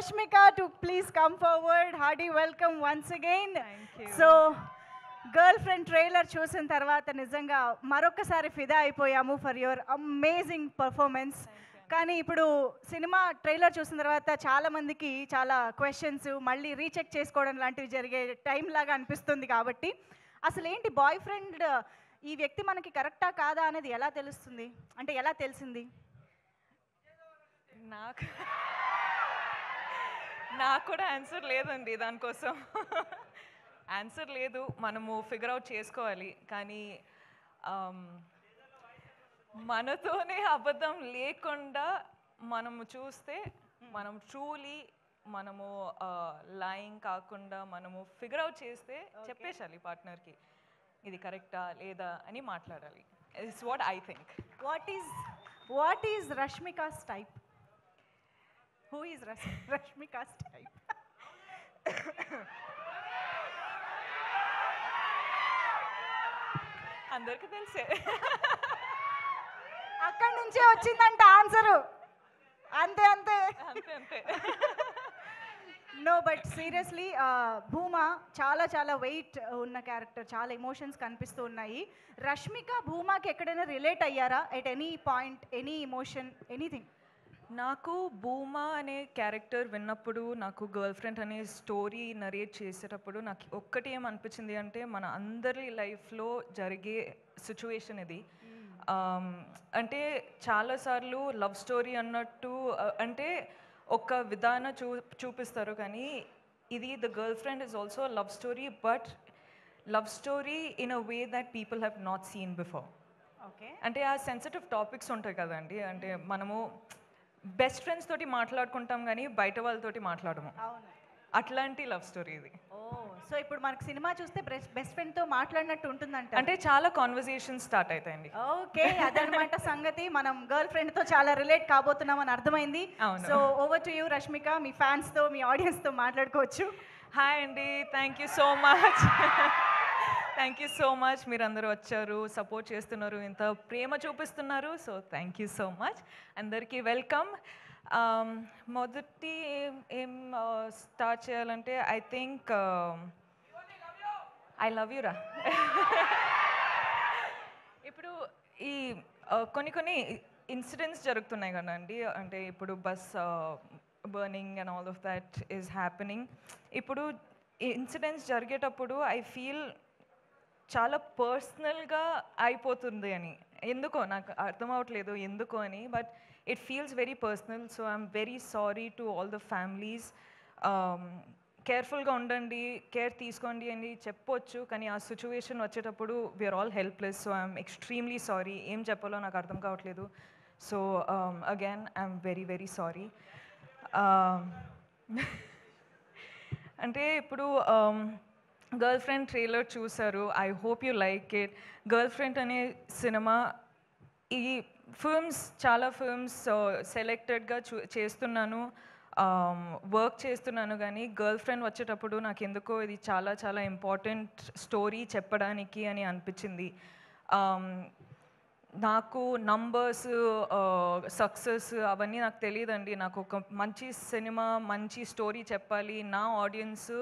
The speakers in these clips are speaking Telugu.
Rashmika to please come forward. Hearty welcome once again. Thank you. So, girl friend trailer చూసిన తర్వాత నిజంగా మరొకసారి ఫిదా అయిపోయాము ఫర్ యువర్ అమేజింగ్ పర్ఫార్మెన్స్. కానీ ఇప్పుడు సినిమా ట్రైలర్ చూసిన తర్వాత చాలామందికి చాలా క్వశ్చన్స్ మళ్ళీ రీచెక్ చేసుకోవడం లాంటివి జరిగే టైం లాగా అనిపిస్తుంది. కాబట్టి అసలు ఏంటి బాయ్ ఫ్రెండ్ ఈ వ్యక్తి మనకి కరెక్టా కాదా అనేది ఎలా తెలుస్తుంది, అంటే ఎలా తెలిసింది? నాకు కూడా ఆన్సర్ లేదండి దానికోసం. ఆన్సర్ లేదు, మనము ఫిగర్ అవుట్ చేసుకోవాలి. కానీ మనతోనే అబద్ధం లేకుండా మనము చూస్తే మనం ట్రూలీ మనము లైంగ్ కాకుండా మనము ఫిగర్ అవుట్ చేస్తే చెప్పేసాలి పార్ట్నర్కి ఇది కరెక్టా లేదా అని మాట్లాడాలి. It's what I think. What is Rashmika's type? Who is Rashmika's type? అందరికీ తెలిసే. అక్కడి నుంచే వచ్చిందంట ఆన్సరు. అంతే అంతే అంతే అంతే. నో బట్ సీరియస్లీ భూమా చాలా చాలా వెయిట్ ఉన్న క్యారెక్టర్, చాలా ఎమోషన్స్ కనిపిస్తూ ఉన్నాయి. రష్మిక భూమాకి ఎక్కడైనా రిలేట్ అయ్యారా at any point, any emotion, anything? నాకు భూమా అనే క్యారెక్టర్ విన్నప్పుడు, నాకు గర్ల్ ఫ్రెండ్ అనే స్టోరీ నరేట్ చేసేటప్పుడు నాకు ఒక్కటి ఏమనిపించింది అంటే మన అందరి లైఫ్లో జరిగే సిచ్యువేషన్ ఇది. అంటే చాలాసార్లు లవ్ స్టోరీ అన్నట్టు అంటే ఒక విధానం చూపిస్తారు, కానీ ఇది the girl friend is also love story, but love story in a way that people have not seen before. Okay, అంటే ఆ సెన్సిటివ్ టాపిక్స్ ఉంటాయి కదండి, అంటే మనము బెస్ట్ ఫ్రెండ్స్ తోటి మాట్లాడుకుంటాం కానీ బయట వాళ్ళతోటి మాట్లాడము. అవును, అట్లాంటి లవ్ స్టోరీ ఇది. ఓ సో ఇప్పుడు మనకు సినిమా చూస్తే బెస్ట్ ఫ్రెండ్తో మాట్లాడినట్టు ఉంటుందంట. అంటే చాలా కాన్వర్జేషన్ స్టార్ట్ అవుతాయండి. ఓకే, అదనమాట సంగతి. మనం గర్ల్ ఫ్రెండ్తో చాలా రిలేట్ కాబోతున్నామని అర్థమైంది. So over to you Rashmika, మీ ఫ్యాన్స్తో మీ ఆడియన్స్తో మాట్లాడుకోవచ్చు. హాయ్ అండి, thank you so much. Thank you so much, మీరు అందరూ వచ్చారు, సపోర్ట్ చేస్తున్నారు, ఇంత ప్రేమ చూపిస్తున్నారు. So thank you so much, అందరికీ వెల్కమ్. మొదటి ఏం స్టార్ట్ చేయాలంటే I think I love you రా. ఇప్పుడు ఈ కొన్ని ఇన్సిడెంట్స్ జరుగుతున్నాయి కదండి, అంటే ఇప్పుడు bus burning and all of that is happening. ఇప్పుడు ఇన్సిడెంట్స్ జరిగేటప్పుడు ఐ ఫీల్ చాలా పర్సనల్గా అయిపోతుంది అని, ఎందుకో నాకు అర్థం అవ్వట్లేదు ఎందుకో అని, but it feels very personal. So I'm very sorry to all the families. కేర్ఫుల్గా ఉండండి, కేర్ తీసుకోండి అని చెప్పొచ్చు, కానీ ఆ సిచ్యువేషన్ వచ్చేటప్పుడు we are all helpless. So I'm extremely sorry, ఏం చెప్పాలో నాకు అర్థం కావట్లేదు. So again I'm very very sorry. అంటే ఇప్పుడు గర్ల్ ఫ్రెండ్ ట్రైలర్ చూసారు, I hope you like it. Girlfriend అనే సినిమా, ఈ ఫిల్మ్స్ చాలా ఫిల్మ్స్ సెలెక్టెడ్గా చేస్తున్నాను, వర్క్ చేస్తున్నాను, కానీ గర్ల్ ఫ్రెండ్ వచ్చేటప్పుడు నాకు ఎందుకో ఇది చాలా చాలా ఇంపార్టెంట్ స్టోరీ చెప్పడానికి అని అనిపించింది. నాకు నంబర్స్ సక్సెస్ అవన్నీ నాకు తెలియదండి. నాకు ఒక మంచి సినిమా, మంచి స్టోరీ చెప్పాలి, నా ఆడియన్స్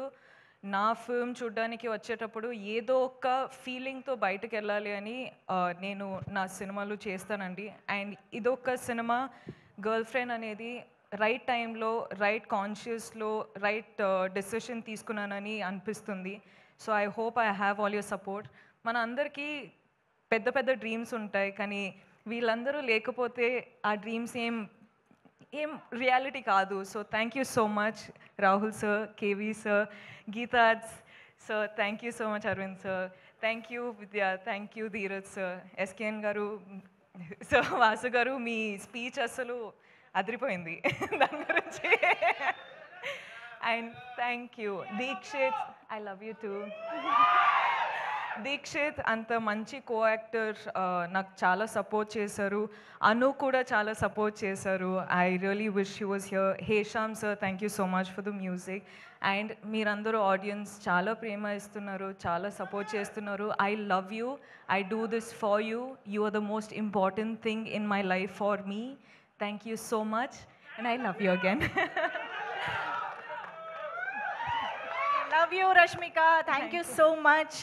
నా ఫిల్మ్ చూడడానికి వచ్చేటప్పుడు ఏదో ఒక ఫీలింగ్తో బయటకు వెళ్ళాలి అని నేను నా సినిమాలు చేస్తానండి. అండ్ ఇదొక సినిమా, గర్ల్ ఫ్రెండ్ అనేది రైట్ టైంలో, రైట్ కాన్షియస్లో రైట్ డెసిషన్ తీసుకున్నానని అనిపిస్తుంది. So I hope I have all your support. మన అందరికీ పెద్ద పెద్ద డ్రీమ్స్ ఉంటాయి, కానీ వీళ్ళందరూ లేకపోతే ఆ డ్రీమ్స్ ఏం రియాలిటీ కాదు. So thank you so much Rahul sir, KV sir, గీతాజ్ sir, thank you so much Aravind sir, thank you Vidya, thank you Dheeraj sir, SKN గారు, సార్ వాసు గారు, మీ స్పీచ్ అసలు అదిరిపోయింది దాని గురించి. And thank you Deekshith, I love you too. Deekshith అంత మంచి కో యాక్టర్, నాకు చాలా సపోర్ట్ చేశారు. అను కూడా చాలా సపోర్ట్ చేశారు. I really wish you was here. Hesham sir, thank you so much for the music. And మీరందరూ ఆడియన్స్ చాలా ప్రేమ ఇస్తున్నారు, చాలా సపోర్ట్ చేస్తున్నారు. I love you, I do this for you. You are the most important thing in my life for me. Thank you so much and I love you again. Love you Rashmika, thank you so much.